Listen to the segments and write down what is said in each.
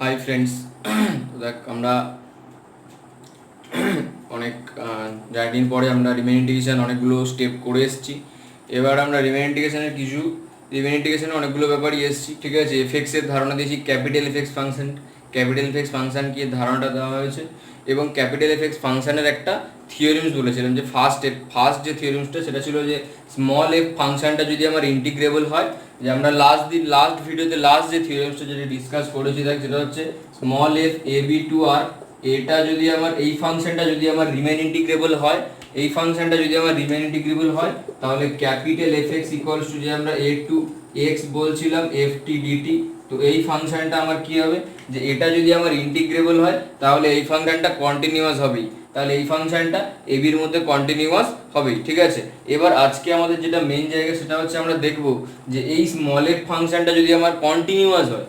Hi friends. তো দেখ আমরা অনেক যা দিন পরে আমরা রিমেন ইন্টিগ্রেশন অনেকগুলো স্টেপ করে এসেছি। এবার আমরা রিমেন ইন্টিগ্রেশনে অনেকগুলো ব্যাপারই এসেছি, ঠিক আছে। এফএক্সের ধারণা দিয়েছি, ক্যাপিটাল এফএক্স ফাংশন কি ধারণাটা দেওয়া হয়েছে, এবং ক্যাপিটাল এফএক্স ফাংশনের একটা থিওরিমস বলেছিলাম যে ফার্স্ট যে থিওরিমসটা সেটা ছিল যে স্মল এফ ফাংশনটা যদি আমার ইন্টিগ্রেবল হয়, যে আমরা লাস্ট ভিডিওতে লাস্ট যে থিওরিমসটা যেটা ডিসকাস করেছি দেখ, সেটা হচ্ছে small F A B to R, এটা যদি আমার এই ফাংশনটা যদি আমার রিমেন ইন্টিগ্রেবল হয়, তাহলে capital F X equals two যে আমরা এ টু এক্স বলছিলাম এফ টি ডিটি। তো এই ফাংশনটা আমার কি হবে, যে এটা যদি আমার ইন্টিগ্রেবল হয় তাহলে এই ফাংশনটা কন্টিনিউয়াস হবেই, তাহলে এই ফাংশনটা এ বির মধ্যে কন্টিনিউয়াস হবেই, ঠিক আছে। এবার আজকে আমাদের যেটা মেইন জায়গা সেটা হচ্ছে আমরা দেখব যে এই স্মল এফ ফাংশনটা যদি আমার কন্টিনিউয়াস হয়,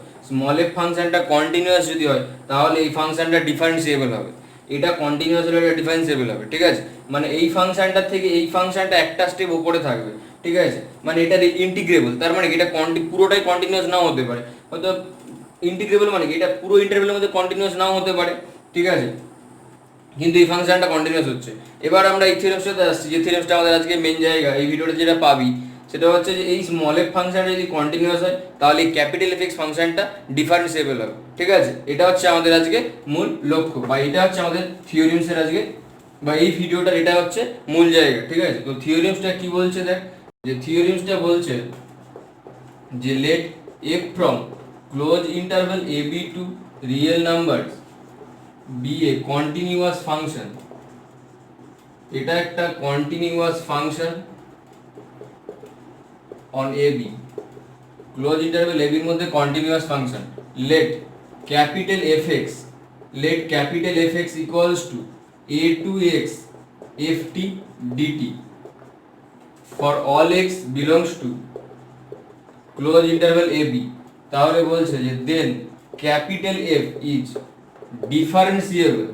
যদি হয় তাহলে এই ফাংশনটা ডিফারেন্সিয়েবল হবে। এটা কন্টিনিউয়াস হলে এটা ডিফারেন্সিয়েবল হবে, ঠিক আছে। মানে এই ফাংশনটা থেকে এই ফাংশনটা একটা স্টেপ উপরে থাকবে, ঠিক আছে। মানে এটা ইন্টিগ্রেবল, তার মানে এটা পুরোটাই কন্টিনিউয়াস নাও হতে পারে, হয়তো ইন্টিগ্রেবল মানে এটা পুরো ইন্টারভেলের মধ্যে কন্টিনিউয়াস নাও হতে পারে, ঠিক আছে, কিন্তু এই ফাংশনটা কন্টিনিউয়াস হচ্ছে। এবার আমরা এই থিওরেমসটাতে আসছি, যে থিওরেমসটা আমাদের আজকে মেইন জায়গা, এই ভিডিওতে যেটা পাবি সেটা হচ্ছে যে এই স্মল এফ ফাংশনটা যদি কন্টিনিউয়াস হয় তাহলে এই ক্যাপিটাল এফ এক্স ফাংশনটা ডিফারেন্সিয়েবল হবে, ঠিক আছে। এটা হচ্ছে আমাদের আজকে মূল লক্ষ্য, বা এটা হচ্ছে আমাদের থিওরেমসের আজকে, বা এই ভিডিওটার এটা হচ্ছে মূল জায়গা, ঠিক আছে। তো থিওরেমসটা কি বলছে দেখ, যে থিওরেমসটা বলছে যে let F from close interval A B to real numbers be a continuous function. এটা একটা continuous function on A B, close interval A বির মধ্যে continuous function. Let capital F X equals to A to X F T DT for all x belongs to close interval A B. তাহলে বলছে যে then capital F is differentiable,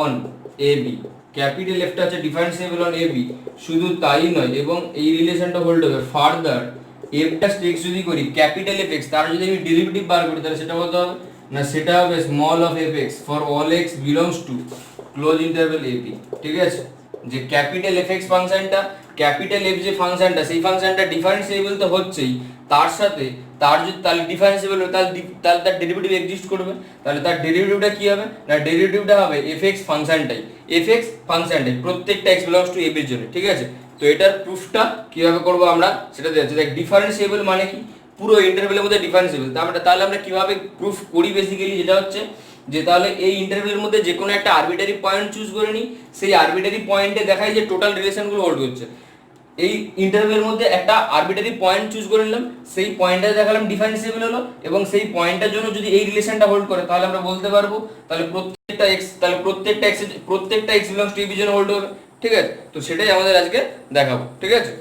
on A B. Capital এফটা হচ্ছে differentiable on A B, শুধু তাই নয়, এবং এই রিলেশনটা হোল্ড হবে ফার্দার এফটা এক্স যদি করি ক্যাপিটাল এফ এক্স, তার যদি আমি ডেরিভেটিভ বার করি তাহলে সেটা কত হবে না, সেটা হবে small of f x for all x belongs to close interval A b, ঠিক আছে। যে ক্যাপিটাল এফ এক্স ফাংশনটা, ক্যাপিটাল এফ যে ফাংশনটা, সেই ফাংশনটা ডিফারেন্সিয়েবল তো হচ্ছেই, তার সাথে তার যদি তাহলে ডিফারেন্সিয়েবল হবে তাহলে তার ডেরিভেটিভ এক্সিস্ট করবে, তাহলে তার ডেরিভেটিভটা কি হবে না, ডেরিভেটিভটা হবে এফ এক্স ফাংশনটাই, প্রত্যেকটা এক্স বিলংস টু এ বির জন্য, ঠিক আছে। তো এটার প্রুফটা কিভাবে করবো আমরা সেটা দেখছি। দেখ ডিফারেন্সিয়েবল মানে কি, পুরো ইন্টারভেলের মধ্যে ডিফারেন্সিয়েবল। তাহলে আমরা কিভাবে প্রুফ করি, বেসিক্যালি যেটা হচ্ছে যে তাহলে এই ইন্টারভেলের মধ্যে যে কোনো একটা আরবিটারি পয়েন্ট চুজ করে নিই, সেই আরবিটারি পয়েন্টে দেখাই যে টোটাল রিলেশনগুলো হোল্ড করছে। এই ইন্টারভেলের মধ্যে একটা আরবিটারি পয়েন্ট চুজ করে নিলাম, সেই পয়েন্টটা দেখালাম ডিফারেন্সিয়েবল হলো, এবং সেই পয়েন্টটার জন্য যদি এই রিলেশনটা হোল্ড করে তাহলে আমরা বলতে পারবো তাহলে প্রত্যেকটা x belongs to a b জন্য হোল্ড হবে, ঠিক আছে। তো সেটাই আমাদের আজকে দেখাবো, ঠিক আছে।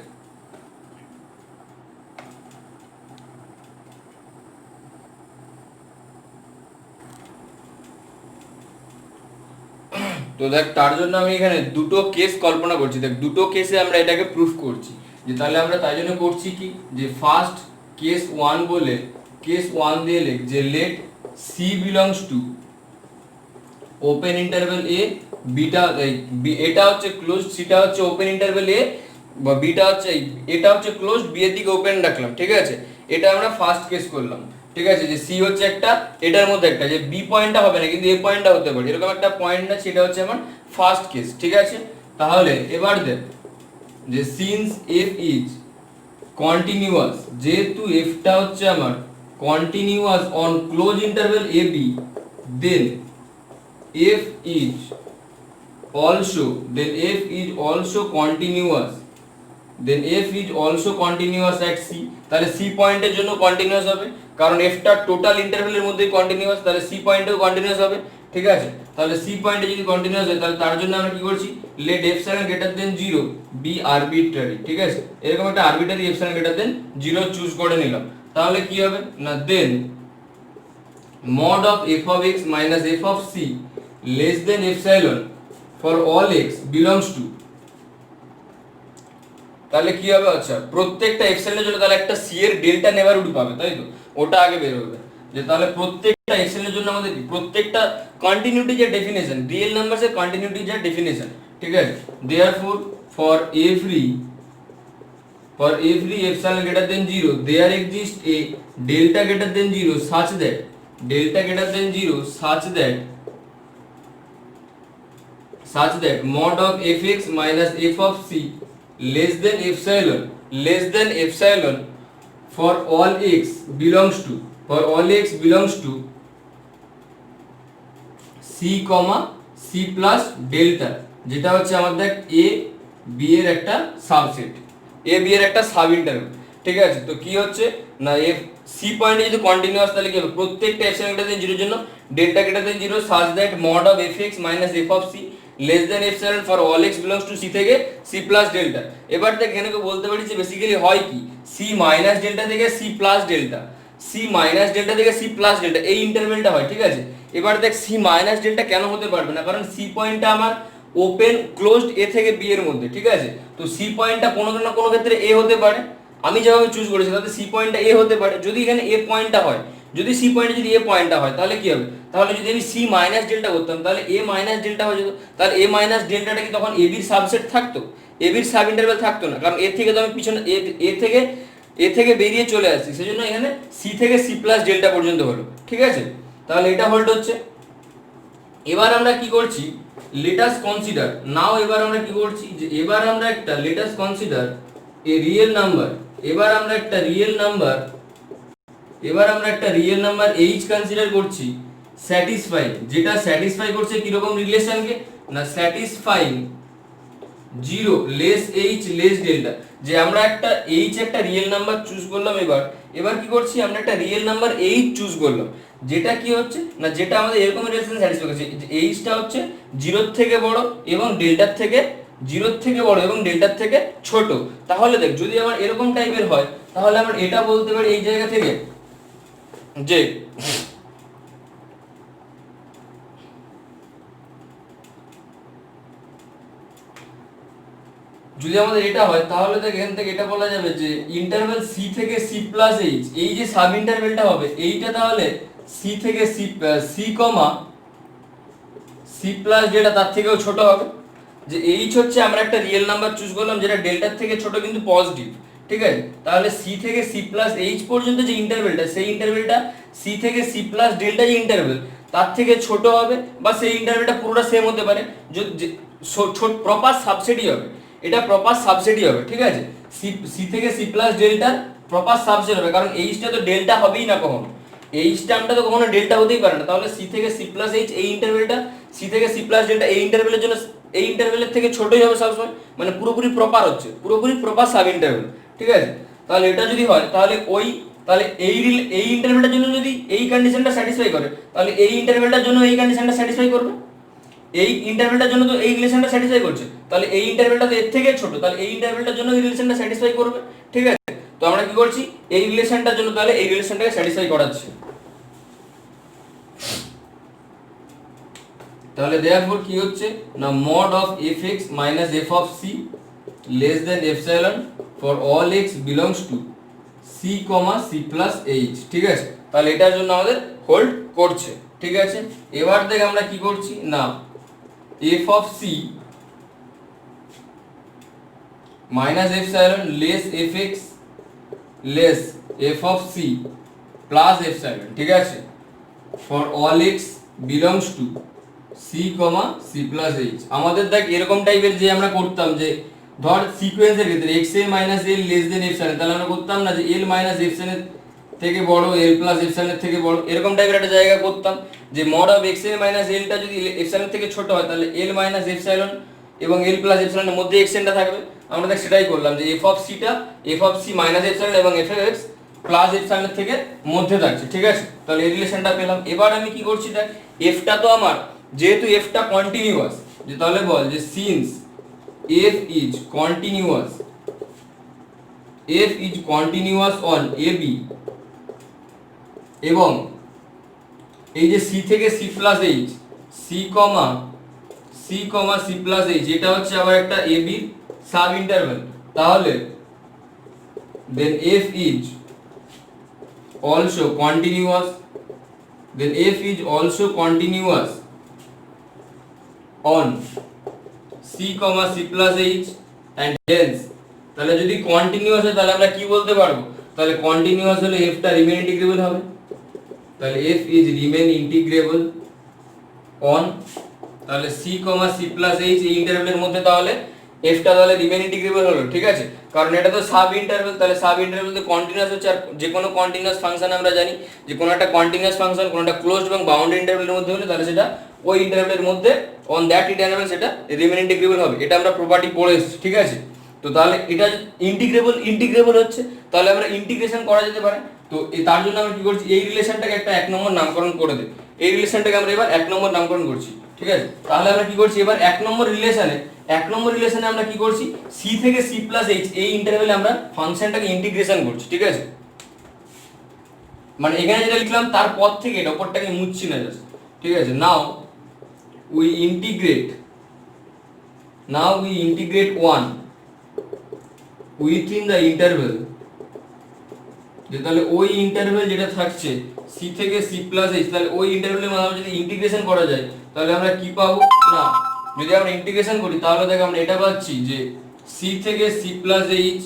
তো দেখ তার জন্য আমি এখানে দুটো কেস কল্পনা করছি, দেখ দুটো কেসে আমরা এটাকে প্রুফ করছি। যে তাহলে আমরা তাই জন্য করছি কি, যে ফার্স্ট কেস 1 বলে কেস 1 দিয়ে লিখ যে let see belongs to open interval A, beta এটা হচ্ছে ক্লোজ, সিটা হচ্ছে ওপেন ইন্টারভ্যাল এ, বা বিটা হচ্ছে এটা হচ্ছে ক্লোজ, বি এর দিকে ওপেন রাখলাম, ঠিক আছে। এটা আমরা ফার্স্ট কেস করলাম, ঠিক আছে। যে সি হচ্ছে একটা, এটার মধ্যে একটা, যে বি পয়েন্টটা হবে না কিন্তু এ পয়েন্টটা হতে পারে, এরকম একটা পয়েন্ট না, সেটা হচ্ছে আমার ফার্স্ট কেস, ঠিক আছে। তাহলে এবার দেখ যে সিন্স এফ ইজ কন্টিনিউয়াস, যেহেতু এফটা হচ্ছে আমার continuous on close interval A b, then f is also continuous at c। তাহলে c পয়েন্টের জন্য কন্টিনিউয়াস হবে, কারণ f টা টোটাল ইন্টারভ্যালের মধ্যেই কন্টিনিউয়াস, তাহলে c পয়েন্টেও কন্টিনিউয়াস হবে, ঠিক আছে। তাহলে c পয়েন্টে যদি কন্টিনিউয়াস হয় তাহলে তার জন্য আমরা কি করছি, let epsilon greater than 0 be arbitrary, ঠিক আছে। এরকম একটা arbitrary epsilon greater than 0 choose করে নিলাম, তাহলে কি হবে না, then mod of f of x minus f of c less than epsilon for all x belongs to তাহলে কি হবে, আচ্ছা প্রত্যেকটা এপসাইলনের জন্য তাহলে একটা সি এর ডেল্টা নেভারহুড পাবে, তাই তো, ওটা আগে বের হবে। যে তাহলে প্রত্যেকটা এপসাইলনের জন্য আমাদের কি প্রত্যেকটা কন্টিনিউটি যে ডেফিনেশন, রিয়েল নাম্বারস এর কন্টিনিউটি যে ডেফিনেশন, ঠিক আছে। Therefore for every epsilon greater than 0 there exists a delta greater than 0 such that mod of fx minus f of c less than epsilon for all x belongs to c c plus delta, যেটা হচ্ছে আমাদের a b এর একটা subset, a b এর একটা sub interval, ঠিক আছে। তো কি হচ্ছে না, f c পয়েন্টে যদি কন্টিনিউয়াস, তাহলে কি হবে, প্রত্যেকটা এপসাইলন গ্রেটার দেন 0 এর জন্য delta greater than 0 such that mod of fx minus f of c less than epsilon for all x belongs to c থেকে c plus delta। এবার দেখ এখানে বলতে পারি যে বেসিক্যালি হয় কি, c মাইনাস ডেল্টা থেকে c plus delta, c minus delta থেকে c প্লাস ডেল্টা, এই ইন্টারভ্যালটা হয়, ঠিক আছে। এবার দেখ c মাইনাস ডেল্টা কেন হতে পারবে না, কারণ c পয়েন্টটা আমার ওপেন ক্লোজড এ থেকে বি এর মধ্যে, ঠিক আছে। তো সি পয়েন্টটা কোনো না কোনো ক্ষেত্রে এ হতে পারে, আমি যেভাবে চুজ করেছি তাতে সি পয়েন্টটা এ হতে পারে। যদি এখানে এ পয়েন্টটা হয়, যদি সি পয়েন্টে যদি এ পয়েন্টটা হয়, তাহলে কি হবে, তাহলে যদি আমি সি মাইনাস ডেল্টা করতাম তাহলে এ মাইনাস ডেল্টা হয়ে যেত। তাহলে এ মাইনাস ডেল্টাটা কি তখন এ বির সাবসেট থাকতো, এ বির সাব ইন্টারভ্যাল থাকতো না, কারণ এ থেকে তো আমি পিছনে এ থেকে বেরিয়ে চলে আসছি, সেজন্য এখানে সি থেকে সি প্লাস ডেল্টা পর্যন্ত হলো, ঠিক আছে। তাহলে এটা হোল্ড হচ্ছে। এবার আমরা কি করছি, let us consider now, এবার আমরা কি করছি যে এবার আমরা একটা let us consider a real number, এবার আমরা একটা রিয়েল নাম্বার h কনসিডার করছি স্যাটিসফাইং, যেটা স্যাটিসফাই করছে কি রকম রিলেশনকে না, satisfying 0 less h less delta. যে আমরা একটা h একটা রিয়েল নাম্বার চুজ করলাম, এবার কি করছি, আমরা একটা রিয়েল নাম্বার h চুজ করলাম, যেটা কি হচ্ছে না, যেটা আমাদের এরকম রিলেশন স্যাটিসফাই করছে, h টা হচ্ছে 0 থেকে বড় এবং ডেল্টার থেকে 0 থেকে বড় এবং ডেল্টার থেকে ছোট। তাহলে দেখ যদি আমার এরকম টাইপের হয়, তাহলে আমরা এটা বলতে পারি এই জায়গা থেকে যে যদি আমাদের এটা হয়, তাহলে দেখ এখান থেকে এটা বলা যাবে যে ইন্টারভ্যাল সি থেকে সি প্লাস এইচ, এই যে সাব ইন্টারভ্যালটা হবে এইটা তাহলে সি থেকে সি কমা সি প্লাস যেটা তার থেকেও ছোট হবে। যে এইচ হচ্ছে আমরা একটা রিয়েল নাম্বার চুজ করলাম যেটা ডেল্টার থেকে ছোট কিন্তু পজিটিভ, ঠিক আছে। তাহলে সি থেকে সি প্লাস এইচ পর্যন্ত যে ইন্টারভ্যালটা, সেই ইন্টারভ্যালটা সি থেকে সি প্লাস ডেল্টা যে ইন্টারভ্যাল তার থেকে ছোট হবে, বা সেই ইন্টারভ্যালটা পুরোটা সেম হতে পারে, প্রপার সাবসেটই হবে, এটা প্রপার সাবসেটই হবে, ঠিক আছে। সি থেকে সি প্লাস ডেল্টার প্রপার সাবসেট হবে, কারণ এইচটা তো ডেল্টা হবেই না কখনো, এইচ টার্মটা তো কখনো ডেল্টা হতেই পারে না। তাহলে সি থেকে সি প্লাস এইচ এই ইন্টারভ্যালটা সি থেকে সি প্লাস ডেল্টা এই ইন্টারভ্যালের জন্য এই ইন্টারভ্যালের থেকে ছোটই হবে সবসময়, মানে পুরোপুরি প্রপার হচ্ছে, পুরোপুরি প্রপার সাব ইন্টারভ্যাল, ঠিক আছে। তাহলে এটা যদি হয় তাহলে এই ইন্টারভ্যালটার জন্য যদি এই কন্ডিশনটা স্যাটিসফাই করে, তাহলে এই ইন্টারভ্যালটার জন্য এই কন্ডিশনটা স্যাটিসফাই করবে, এই ইন্টারভ্যালটার জন্য তো এই রিলেশনটা স্যাটিসফাই করছে, তাহলে এই ইন্টারভ্যালটা তো এর থেকে ছোট, তাহলে এই ইন্টারভ্যালটার জন্য এই রিলেশনটা স্যাটিসফাই করবে, ঠিক আছে। তো আমরা কি করছি, এই রিলেশনটার জন্য তাহলে এই রিলেশনটাকে স্যাটিসফাই করাচ্ছি। তাহলে therefore কি হচ্ছে না, mod of fx minus f of c less than epsilon for all x belongs to c, c plus h, ঠিক আছে। তাহলে এটার জন্য আমাদের হোল্ড করছে, ঠিক আছে। এবার দেখ আমরা কি করছি না, f of c minus epsilon less fx less f of c plus epsilon, ঠিক আছে, for all x belongs to c, c plus h। আমাদের দেখ এরকম টাইপের যে আমরা করতাম যে ধর সিকোয়েন্সের ক্ষেত্রে x a minus l less than epsilon, তাহলে আমরা করতাম না যে l minus epsilon এর থেকে বড় l plus epsilon এর থেকে বড়, এরকম টাইপের একটা জায়গা করতাম যে mod of x a minus l টা যদি epsilon এর থেকে ছোট হয় তাহলে l minus epsilon এবং l plus epsilon এর মধ্যে x টা থাকবে। আমরা দেখ সেটাই করলাম যে f of c টা f of c minus epsilon এবং f of x plus epsilon এর থেকে মধ্যে থাকছে, ঠিক আছে। তাহলে এই রিলেশনটা পেলাম। এবার আমি কি করছি দেখ, f টা তো আমার যেহেতু f টা কন্টিনিউয়াস, যে তাহলে বল যে since f is continuous on ab এবং এই যে c থেকে c plus h, c, c plus h এটা হচ্ছে আবার একটা ab সাব ইন্টারভ্যাল, তাহলে then f is also continuous, then f is also continuous on c, c plus h and hence, তাহলে যদি কন্টিনিউয়াস হয় তাহলে আমরা কি বলতে পারবো, তাহলে কন্টিনিউয়াস হলে f টা রিমেইন ইন্টিগ্রেবল হবে, তাহলে f is remain integrable on, তাহলে c, c plus h এই ইন্টারভ্যালের মধ্যে তাহলে f টা তাহলে রিমেইন ইন্টিগ্রেবল হলো, ঠিক আছে, কারণ এটা তো সাব ইন্টারভ্যাল, তাহলে সাব ইন্টারভ্যালতে কন্টিনিউয়াস হচ্ছে, আর যে কোনো কন্টিনিউয়াস ফাংশন আমরা জানি যে কোনো একটা কন্টিনিউয়াস ফাংশন কোনটা ক্লোজড এবং বাউন্ডেড ইন্টারভ্যালের মধ্যে হলে তাহলে সেটা ওই ইন্টারভ্যালের মধ্যে অন দ্যাট ইন্টারভ্যাল সেটা রিমেইন ইন্টিগ্রেবল হবে, এটা আমরা প্রপার্টি পড়ে এসেছি, ঠিক আছে। তো তাহলে এটা ইন্টিগ্রেবল হচ্ছে, তাহলে আমরা ইন্টিগ্রেশন করা যেতে পারে। তো তার জন্য আমরা কি করছি, এই রিলেশনটাকে একটা 1 নম্বর নামকরণ করে দেব, এই রিলেশনটাকে আমরা এবার 1 নম্বর নামকরণ করছি, ঠিক আছে। তাহলে আমরা কি করছি, এবার 1 নম্বর রিলেশনে আমরা কি করছি, c থেকে c প্লাস h এই ইন্টারভ্যালে আমরা ফাংশনটাকে ইন্টিগ্রেশন করছি, ঠিক আছে। মানে এখানে যেটা লিখলাম তার পর থেকে এটা উপরটাকে মুছছি না জাস্ট, ঠিক আছে। Now we integrate 1 within the interval, যে তাহলে ওই ইন্টারভ্যাল যেটা থাকছে c থেকে c প্লাস h, তাহলে ওই ইন্টারভ্যালের মধ্যে যদি ইন্টিগ্রেশন করা যায় তাহলে আমরা কি পাবো, না যদি আমরা ইন্টিগ্রেশন করি তাহলে দেখ আমরা এটা পাচ্ছি যে c থেকে c plus h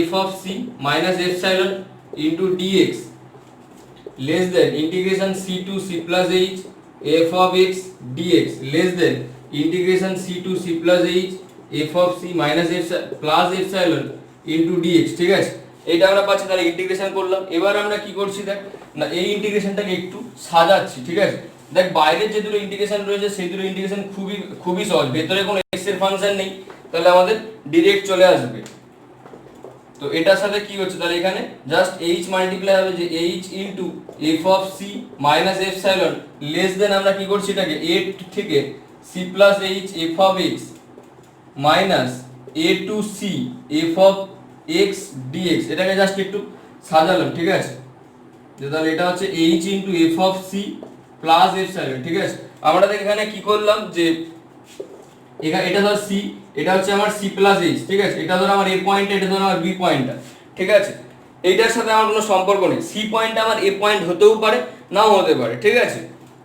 f of c minus epsilon into dx less than integration c to c plus h f of x dx less than integration c to c plus h f of c minus plus epsilon into dx, ঠিক আছে। এটা আমরা পাচ্ছি, তাহলে integration করলাম। এবার আমরা কি করছি দেখ, না এই ইন্টিগ্রেশনটাকে একটু সাজাচ্ছি, ঠিক আছে। দেখ বাইরের যে দুটো ইন্টিগ্রেশন রয়েছে সেই দুটো ইন্টিগ্রেশন খুবই সহজ, ভেতরে কোনো x এর ফাংশন নেই, তাহলে আমাদের ডাইরেক্ট চলে আসবে। তো এটার সাথে কি হচ্ছে, তাহলে এখানে জাস্ট h মাল্টিপ্লাই হবে যে h into f of c minus epsilon less than আমরা কি করছি এটাকে a থেকে c plus h f of x minus a to c f of x dx, এটাকে জাস্ট একটু সাজালাম, ঠিক আছে। যে তাহলে এটা হচ্ছে h into f of c plus epsilon, ঠিক আছে। আমরা দেখ এখানে কি করলাম যে এটা ধর c, এটা হচ্ছে আমার c প্লাস h, ঠিক আছে। এটা ধর আমার a পয়েন্ট, এটা ধর আমার b পয়েন্টটা, ঠিক আছে। এইটার সাথে আমার কোনো সম্পর্ক নেই, c পয়েন্ট আমার a পয়েন্ট হতেও পারে নাও হতে পারে, ঠিক আছে।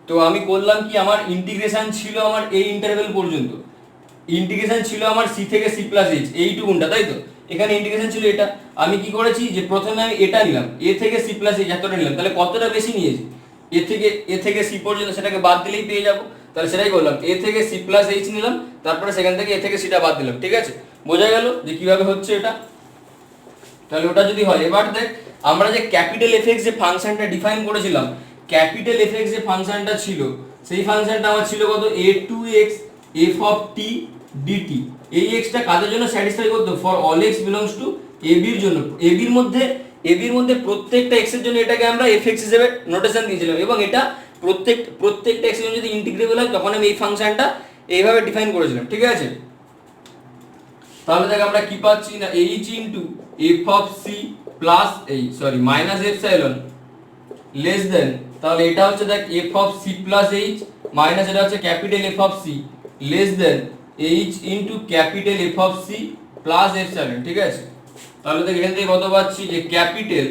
তো আমি করলাম কি, আমার ইন্টিগ্রেশন ছিল আমার এই ইন্টারভ্যাল পর্যন্ত, ইন্টিগ্রেশন ছিল আমার c থেকে c প্লাস h এইটুকুনটা, তাই তো। এখানে ইন্টিগ্রেশন ছিল এটা, আমি কি করেছি যে প্রথমে আমি এটা নিলাম a থেকে c প্লাস h এতটা নিলাম, তাহলে কতটা বেশি নিয়েছি a থেকে c পর্যন্ত, সেটাকে বাদ দিলেই পেয়ে যাবো, তাহলে সেটাই করলাম, a থেকে c প্লাস h নিলাম, তারপরে সেখান থেকে a থেকে c টা বাদ দিলাম, ঠিক আছে। বোঝা গেল যে কিভাবে হচ্ছে এটা। তাহলে ওটা যদি হয়, এবার দেখ আমরা যে ক্যাপিটাল fx যে ফাংশনটা ডিফাইন করেছিলাম, ক্যাপিটাল fx যে ফাংশনটা ছিল সেই ফাংশনটা আমার ছিল কত, a2x f of t dt। এই x টা কাদের জন্য স্যাটিসফাই করতে, for all x belongs to ab এর জন্য, ab এর মধ্যে প্রত্যেকটা x এর জন্য এটাকে আমরা fx হিসেবে নোটেশন দিয়েছিলাম, এবং এটা প্রত্যেকটা x এর জন্য যদি ইন্টিগ্রেবল হয় তখন আমি এই ফাংশনটা এইভাবে ডিফাইন করেছিলাম, ঠিক আছে। তাহলে দেখ আমরা কি পাচ্ছি না, h into f of c plus minus epsilon less দেন, তাহলে এটা হচ্ছে দেখ f of c plus h minus এটা হচ্ছে capital f of c less then h into capital f of c plus epsilon, ঠিক আছে। তাহলে দেখ এখান থেকে কত পাচ্ছি যে ক্যাপিটাল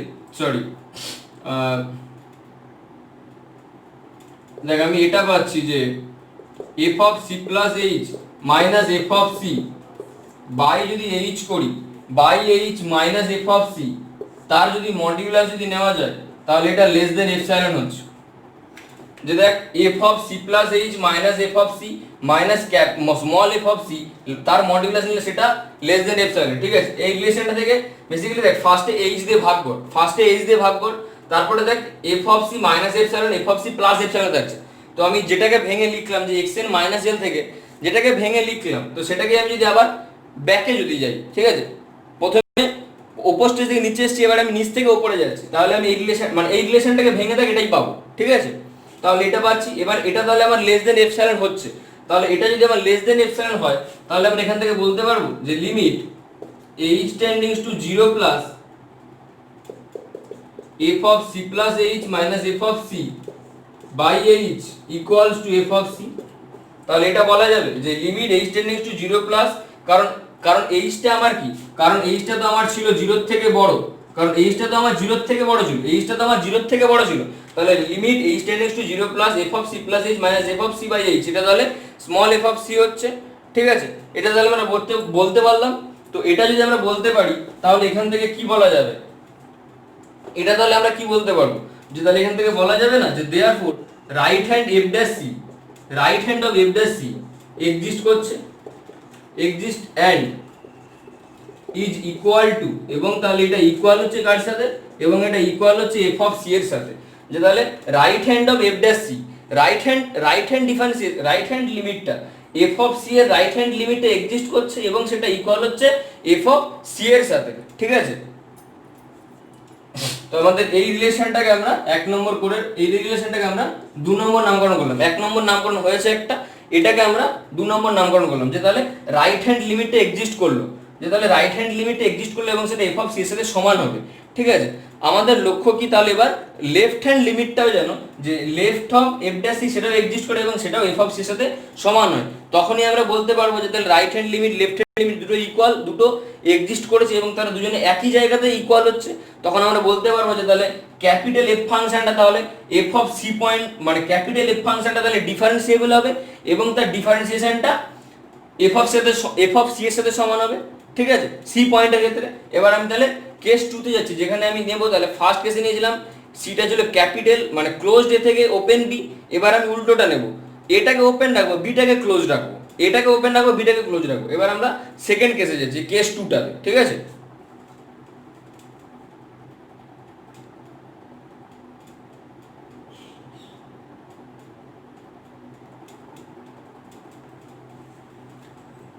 দেখ আমি এটা পাচ্ছি যে f of c plus h minus f of c by যদি h করি, by h minus f of c, তার যদি মডিউলাস যদি নেওয়া যায় তাহলে এটা লেস দেন এপসাইলন হচ্ছে। যে দেখ f of c plus h minus f of c minus small f of c, তার মডিউলাস নিলে সেটা লেস দেন এপসাইলন, ঠিক আছে। এই রিলেশনটা থেকে বেসিক্যালি দেখ ফার্স্টে h দিয়ে ভাগ কর, তারপরে দেখ f of c minus epsilon f of c plus epsilon থাকছে। তো আমি যেটাকে ভেঙে লিখলাম যে x এর মাইনাস l থেকে যেটাকে ভেঙে লিখলাম, তো সেটাকে আমি যদি আবার ব্যাকে যদি যাই, ঠিক আছে, প্রথমে উপর স্টেজ থেকে নিচে এসেছি, এবার আমি নিচ থেকে উপরে যাচ্ছি, তাহলে আমি এই রিলেশনটাকে ভেঙে দেখ এটাই পাবো, ঠিক আছে। তাহলে এটা পাচ্ছি, এবার এটা তাহলে আমার লেস দেন এপসাইলন হচ্ছে, তাহলে এটা যদি আমার লেস দেন এপসাইলন হয় তাহলে আমরা এখান থেকে বলতে পারবো যে limit h tends to 0 plus f of c plus h minus f of c by h equals to f of c। তাহলে এটা বলা যাবে যে limit h tends to 0 plus, কারণ h টা আমার কি, কারণ এইচটা তো আমার ছিল 0 থেকে বড়, কারণ এইচটা তো আমার 0 থেকে বড় ছিল, এইচটা তো আমার 0 থেকে বড় ছিল, তাহলে limit h tends to 0 plus f of c plus h minus f of c by h, এটা তাহলে স্মল f অফ c হচ্ছে। ঠিক আছে, এটা তাহলে আমরা বলতে পারলাম। তো এটা যদি আমরা বলতে পারি তাহলে এখান থেকে কি বলা যাবে, এটা তাহলে আমরা কি বলতে পারবো, যে তাহলে এখান থেকে বলা যাবে না যে therefore right hand f dash c, right hand of f dash c exist করছে, exist and is equal to, এবং তাহলে এটা ইকুয়াল হচ্ছে কার সাথে, এবং এটা ইকুয়াল হচ্ছে f অফ c এর সাথে, যে তাহলে right hand of f dash c, right hand differentiate, right hand লিমিটটা f অফ c এর রাইট হ্যান্ড লিমিটে এক্সিস্ট করছে এবং সেটা ইকুয়াল হচ্ছে f অফ c এর সাথে। ঠিক আছে, তো আমাদের এই রিলেশনটাকে আমরা 1 নম্বর করে, এই রিলেশনটাকে আমরা 2 নম্বর নামকরণ করলাম। 1 নম্বর নামকরণ হয়েছে একটা, এটাকে আমরা 2 নম্বর নামকরণ করলাম, যে তাহলে রাইট হ্যান্ড লিমিটে এক্সিস্ট করলো, যে তাহলে রাইট হ্যান্ড লিমিটে এক্সিস্ট করলো এবং সেটা f অফ c এর সাথে সমান হবে। ঠিক আছে, আমাদের লক্ষ্য কি তাহলে এবার লেফট হ্যান্ড লিমিটটাও জানো, যে left of f dash c সেটাও এক্সিস্ট করে এবং সেটাও f অফ c এর সাথে সমান হয়, তখনই আমরা বলতে পারবো যে তাহলে right hand limit left hand limit দুটো ইকুয়াল, দুটো এক্সিস্ট করেছে এবং তারা দুজনে একই জায়গাতে ইকুয়াল হচ্ছে। তখন আমরা বলতে পারবো যে তাহলে ক্যাপিটাল f ফাংশনটা তাহলে f অফ c পয়েন্ট, মানে ক্যাপিটাল f ফাংশনটা তাহলে ডিফারেন্সিয়েবল হবে এবং তার ডিফারেন্সিয়েশনটা f অফ c এর সাথে সমান হবে। ঠিক আছে, c পয়েন্টের ক্ষেত্রে। এবার আমি তাহলে কেস 2 তে যাচ্ছি, যেখানে আমি নেব তাহলে ফার্স্ট কেসে নিয়েছিলাম সিটা ছিল ক্যাপিটাল মানে ক্লোজড এ থেকে ওপেন বি, এবার আমি উল্টোটা নেব, এটাকে ওপেন রাখবো বিটাকে ক্লোজ রাখবো, এটাকে ওপেন রাখবো বিটাকে ক্লোজ রাখবো। এবার আমরা সেকেন্ড কেসে যাচ্ছি, কেস 2টাতে। ঠিক আছে,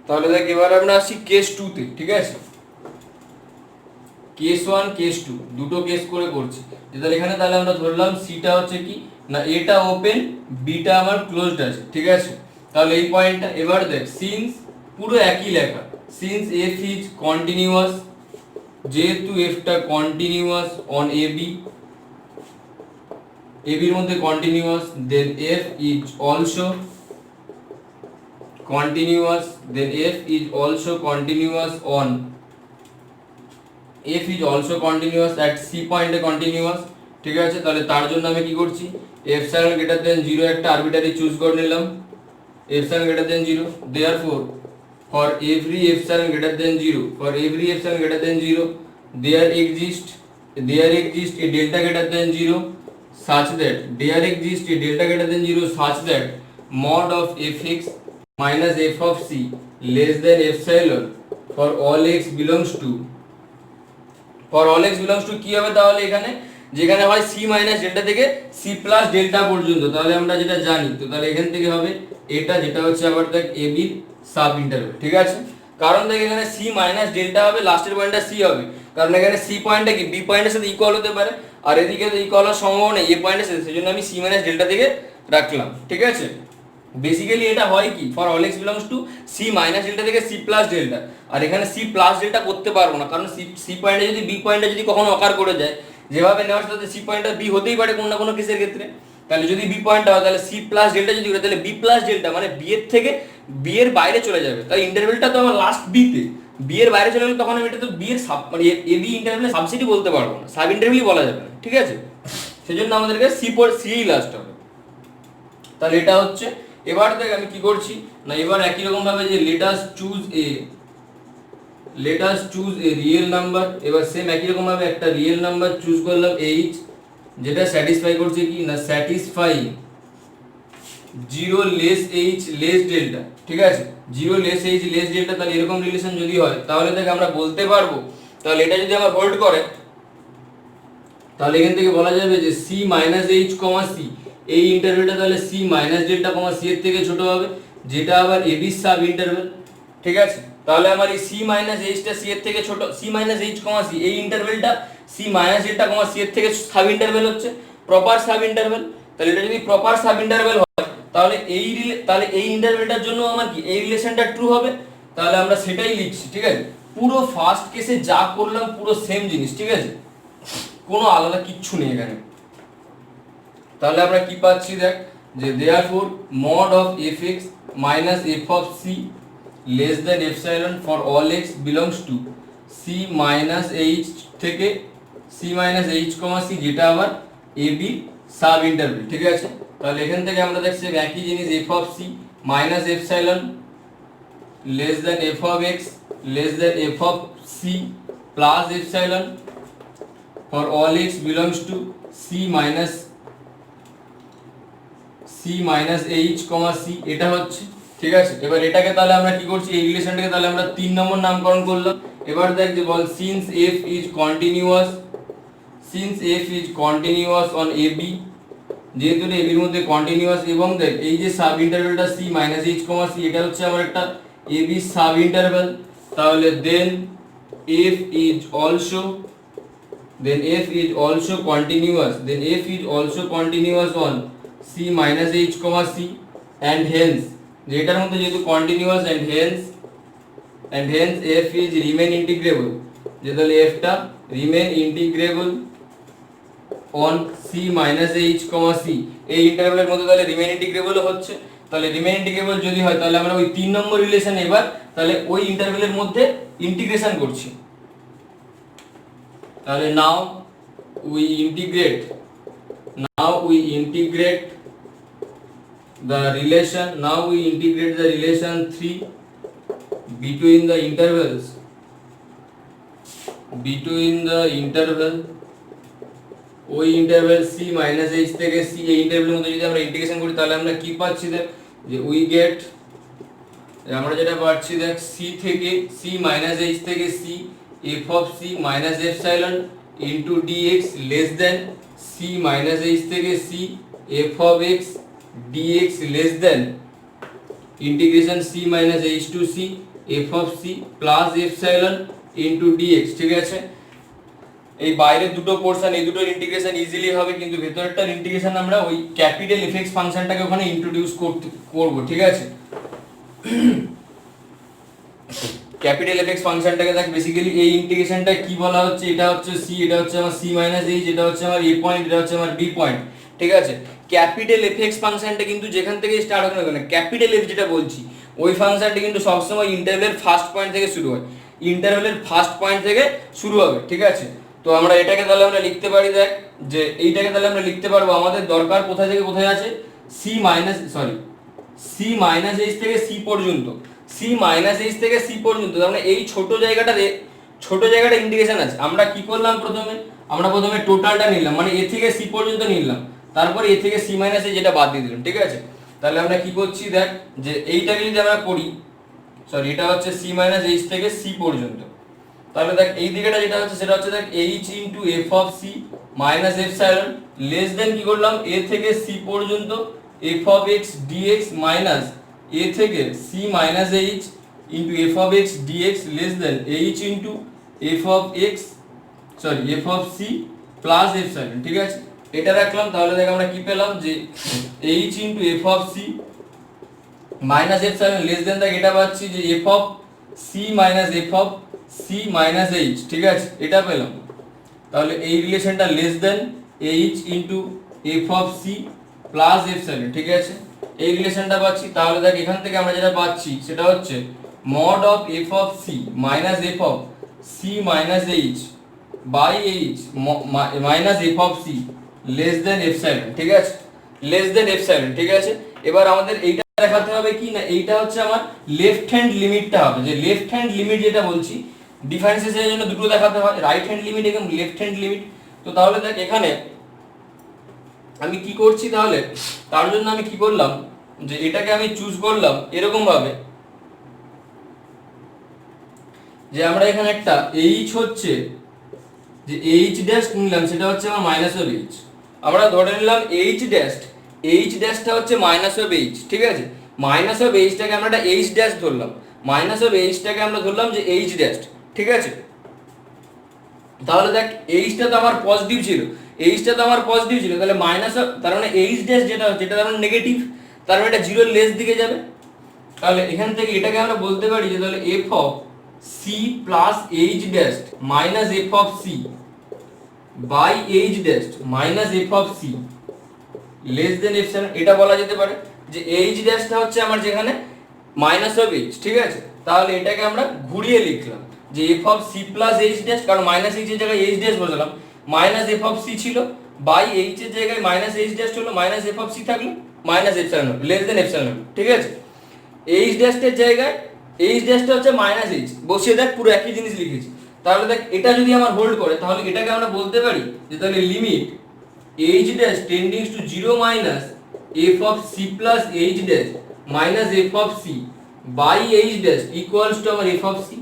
তাহলে দেখ এবার আমরা আসি কেস 2 তে। ঠিক আছে, কেস 1 কেস 2 দুটো কেস করে করছি, যে তাহলে এখানে তাহলে আমরা ধরলাম সিটা হচ্ছে কি না এটা ওপেন, বিটা আমার ক্লোজড আছে। ঠিক আছে, তাহলে এই পয়েন্টটা, এবার দেখ সিন্স পুরো একই লেখা, সিন্স f ইজ কন্টিনিউয়াস, যেহেতু ফটা কন্টিনিউয়াস অন ab, ab এর মধ্যে continuous, then f is also continuous, then f is also continuous on, f is also continuous at c point A continuous। ঠিক আছে, তাহলে তার জন্য আমি কি করছি, epsilon greater than 0 একটা আরবিটারি চুজ করে নিলাম, epsilon greater than 0, therefore for every epsilon greater than 0, for every epsilon greater than 0 there exists a delta greater than 0 such that there exists a delta greater than 0 such that mod of fx minus f of c less than epsilon for all x belongs to, for all x belongs to কি হবে তাহলে এখানে, যেখানে হয় c minus delta থেকে c plus delta পর্যন্ত, তাহলে আমরা যেটা জানি, তো তাহলে এখান থেকে হবে এটা, যেটা হচ্ছে আবার দেখ ab এর সাব ইন্টারভ্যাল। ঠিক আছে, কারণ দেখ এখানে c মাইনাস ডেল্টা হবে, লাস্টের পয়েন্টটা c হবে, কারণ এখানে c পয়েন্টটা কি b পয়েন্টের সাথে ইকুয়াল হতে পারে, আর এদিকে তো ইকুয়াল হওয়ার সম্ভাবনা নেই a পয়েন্টের সাথে, সেজন্য আমি c মাইনাস ডেল্টা থেকে রাখলাম। ঠিক আছে, বেসিক্যালি এটা হয় কি for all x belongs to c minus delta থেকে সি প্লাস ডেল্টা, আর এখানে সি প্লাস ডেল্টা করতে পারবো না, কারণ সি পয়েন্টে যদি বি পয়েন্টে যদি কখনো অকার করে যায়, যেভাবে নেওয়ার সাথে সি পয়েন্টটা বি হতেই পারে কোনো না কোনো কেসের ক্ষেত্রে, তাহলে যদি বি পয়েন্টটা হয় তাহলে সি প্লাস ডেল্টা যদি হয় তাহলে বি প্লাস ডেল্টা মানে বি এর থেকে বি এর বাইরে চলে যাবে, তাহলে ইন্টারভেলটা তো আমার লাস্ট বি তে, বি এর বাইরে চলে গেলে তখন আমি এটা তো বি এর সাব মানে এ বি ইন্টারভেলে সাবসিডি বলতে পারবো না, সাব ইন্টারভেলই বলা যাবে না। ঠিক আছে, সেজন্য আমাদেরকে সি পর সি লাস্ট হবে, তাহলে এটা হচ্ছে। এবার দেখ আমি কি করছি না, এবার একই রকম ভাবে যে let us choose a real number, এবার সেম একই রকম ভাবে একটা রিয়েল নাম্বার চুজ করলাম h, যেটা স্যাটিসফাই করছে কি না satisfy 0 less h less delta. ঠিক আছে, 0 লেস h লেস ডেল্টা, তাহলে এরকম রিলেশন যদি হয় তাহলে দেখ আমরা বলতে পারবো, তাহলে এটা যদি আমার হোল্ড করে তাহলে এখান থেকে বলা যাবে যে c মাইনাস h কমা c, এই ইন্টারভেলটা তাহলে c মাইনাস ডেল্টা কমা c এর থেকে ছোট হবে, যেটা আবার ab এর সাব ইন্টারভেল। ঠিক আছে, তাহলে আমার এই c মাইনাস h টা c এর থেকে ছোট, c মাইনাস h কমা c এই ইন্টারভেলটা c মাইনাস ডেল্টা কমা c এর থেকে সাব ইন্টারভেল হচ্ছে প্রপার সাব ইন্টারভেল। তাহলে এটা যদি প্রপার সাব ইন্টারভেল হয় তাহলে এই ইন্টারভেলটার জন্য আমার কি এই রিলেশনটা ট্রু হবে, তাহলে আমরা সেটাই লিখছি। ঠিক আছে, পুরো ফার্স্ট কেসে যা করলাম পুরো সেম জিনিস। ঠিক আছে, কোনো আলাদা কিচ্ছু নেই এখানে। তাহলে আমরা কি পাচ্ছি দেখ, যে therefore mod of fx minus f of c less than epsilon for all x belongs to c c minus h থেকে c minus H comma c, যেটা আবার এ বি সাব ইন্টারভেল। ঠিক আছে, তাহলে এখান থেকে আমরা দেখছি একই জিনিস f of c minus epsilon less than f of x less than f of C plus epsilon for all x belongs to c minus H comma C, এটা হচ্ছে। ঠিক আছে, এবার এটাকে তাহলে আমরা কি করছি, এই রিলেশনটাকে তাহলে আমরা 3 নম্বর নামকরণ করলাম। এবার দেখ যে বল since F is continuous on A B, যেহেতু এ বির মধ্যে কন্টিনিউয়াস, এবং দেখ এই যে সাব ইন্টারভ্যালটা C minus H comma C, এটা হচ্ছে আমার একটা এ বি সাব ইন্টারভ্যাল। তাহলে then F is also continuous on C minus H comma C, and hence, যেটার মধ্যে যেহেতু continuous and hence F is Riemann integrable, যে তাহলে এফটা Riemann integrable on C minus H comma C, এই ইন্টারভ্যালের মধ্যে তাহলে রিমেন ইন্টিগ্রেবল হচ্ছে। তাহলে রিমেন ইন্টিগ্রেবল যদি হয় তাহলে আমরা ওই 3 নম্বর রিলেশন এবার তাহলে ওই ইন্টারভ্যালের মধ্যে ইন্টিগ্রেশন করছি। তাহলে now we integrate the relation 3 between the interval ওই ইন্টারভ্যাল c মাইনাস h থেকে c, এই ইন্টারভ্যালের মধ্যে যদি আমরা ইন্টিগ্রেশন করি তাহলে আমরা কি পাচ্ছি দেখ, যে উই গেট, আমরা যেটা পাচ্ছি দেখ c থেকে c মাইনাস h থেকে c f of c minus epsilon into dx less than c minus h থেকে c f of x dx less than integration c minus h to c f of c plus epsilon into dx। ঠিক আছে, এই বাইরের দুটো portion, এই দুটোর integration easily হবে, কিন্তু ভেতরেরটার ইন্টিগ্রেশন আমরা ওই ক্যাপিটাল এফএক্স ফাংশনটাকে ওখানে ইন্ট্রোডিউস করব। ঠিক আছে, ক্যাপিটাল এফএক্স ফাংশনটাকে দেখ বেসিক্যালি এই ইন্টিগ্রেশনটা কি বলা হচ্ছে, এটা হচ্ছে c, এটা হচ্ছে আমার c মাইনাস h, এটা হচ্ছে আমার a পয়েন্ট, এটা হচ্ছে আমার b পয়েন্ট। ঠিক আছে, ক্যাপিটাল এফএক্স ফাংশনটা কিন্তু যেখান থেকে স্টার্ট হবে না, ক্যাপিটাল এফ যেটা বলছি ওই ফাংশনটা কিন্তু সবসময় ইন্টারভ্যালের ফার্স্ট পয়েন্ট থেকে শুরু হয়, ঠিক আছে, তো আমরা এটাকে তাহলে আমরা লিখতে পারি দেখ, যে এইটাকে তাহলে আমরা লিখতে পারবো, আমাদের দরকার কোথায় থেকে কোথায় আছে, c মাইনাস h থেকে c পর্যন্ত, তার মানে এই ছোট জায়গাটা ইন্টিগ্রেশন আছে। আমরা কি করলাম, প্রথমে টোটালটা নিলাম, মানে a থেকে c পর্যন্ত নিলাম, তারপর a থেকে c মাইনাস h যেটা বাদ দিয়ে দিলাম। ঠিক আছে, তাহলে আমরা কি করছি দেখ, যে এইটাকে যদি আমরা করি, এটা হচ্ছে c মাইনাস h থেকে c পর্যন্ত, তাহলে দেখ এই দিকেটা যেটা হচ্ছে সেটা হচ্ছে দেখ h into f of c minus epsilon less দেন কি করলাম a থেকে c পর্যন্ত f of x dx minus a থেকে c minus h into f of x dx less then h into f of c plus epsilon. ঠিক আছে, এটা রাখলাম, তাহলে দেখ আমরা কি পেলাম, যে h into f of c minus epsilon less দেন দেখ এটা পাচ্ছি যে f of c minus f of c minus h। ঠিক আছে, এটা পেলাম, তাহলে এই রিলেশনটা less than h into f of c plus epsilon. ঠিক আছে, এই রিলেশনটা পাচ্ছি, তাহলে দেখ এখান থেকে আমরা যেটা পাচ্ছি সেটা হচ্ছে mod of f of c minus f of c minus h by h minus f of c less than epsilon. ঠিক আছে, লেস দেন এপসাইলন। ঠিক আছে, এবার আমাদের এইটা দেখাতে হবে কি না, এইটা হচ্ছে আমার লেফট হ্যান্ড লিমিটটা হবে, যে লেফট হ্যান্ড লিমিট যেটা বলছি ডিফারেন্সিয়েশনের জন্য দুটো দেখাতে হয়, রাইট হ্যান্ড লিমিট এবং লেফট হ্যান্ড লিমিট। তো তাহলে দেখ এখানে আমি কি করছি, তাহলে তার জন্য আমি কি করলাম, যে এটাকে আমি চুজ করলাম এরকম ভাবে, যে আমরা এখানে একটা h হচ্ছে, যে h ড্যাশ নিলাম, সেটা হচ্ছে আমার মাইনাস অফ h, আমরা ধরে নিলাম h ড্যাশটা হচ্ছে মাইনাস অফ h। ঠিক আছে, মাইনাস অফ h-টাকে আমরা একটা h ড্যাশ ধরলাম, মাইনাস অফ h-টাকে আমরা ধরলাম যে h ড্যাশ। ঠিক আছে, তাহলে দেখ h-টা তো আমার পজিটিভ ছিল, তাহলে মাইনাস অফ, তার মানে h ড্যাশ যেটা তার মানে নেগেটিভ, তার মানে এটা 0 লেস দিকে যাবে। তাহলে এখান থেকে এটাকে আমরা বলতে পারি যে তাহলে f of c plus h dash minus f of c by h dash minus f of c less than epsilon, এটা বলা যেতে পারে, যে h ড্যাশটা হচ্ছে আমার যেখানে মাইনাস অফ h। ঠিক আছে, তাহলে এটাকে আমরা ঘুরিয়ে লিখলাম, যে f of C plus H dash, কারণ মাইনাস এইচ এর জায়গায় এইচ ড্যাশ বসালাম, মাইনাস এফ অফ সি ছিল বাই এইচ এর জায়গায় মাইনাস এইচ ড্যাশ হলো, মাইনাস এফ অফ সি থাকলো minus epsilon not less than epsilon not, ঠিক আছে। এইচ ড্যাশের জায়গায় এইচ ড্যাশটা হচ্ছে মাইনাস এইচ, বসিয়ে দেখ পুরো একই জিনিস লিখেছি। তাহলে দেখ এটা যদি আমার হোল্ড করে তাহলে এটাকে আমরা বলতে পারি যে তাহলে limit H dash tends to 0 minus F of C plus H dash minus F of C by H dash equals to আমার এফ অফ সি।